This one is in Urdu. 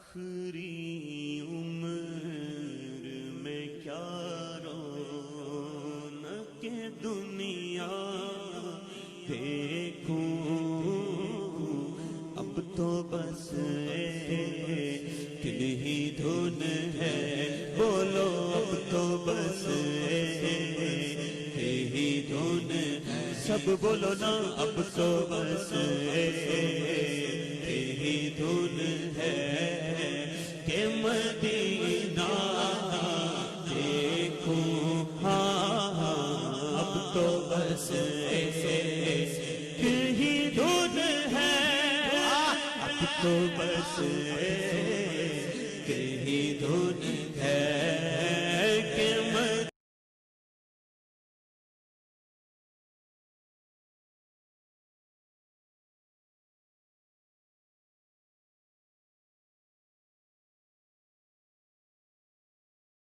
آخری عمر میں کیا رونق دنیا دیکھوں، اب تو بس ایک ہی دھن ہے، بولو اب تو بس ایک ہی دھن ہے، سب بولو نا اب تو بس ایک ہی دھن ہے کہ مدینہ دیکھوں، ہاں اب تو بس ایک ہی دھن ہے، اب تو بس ایک ہی دھن ہے کہ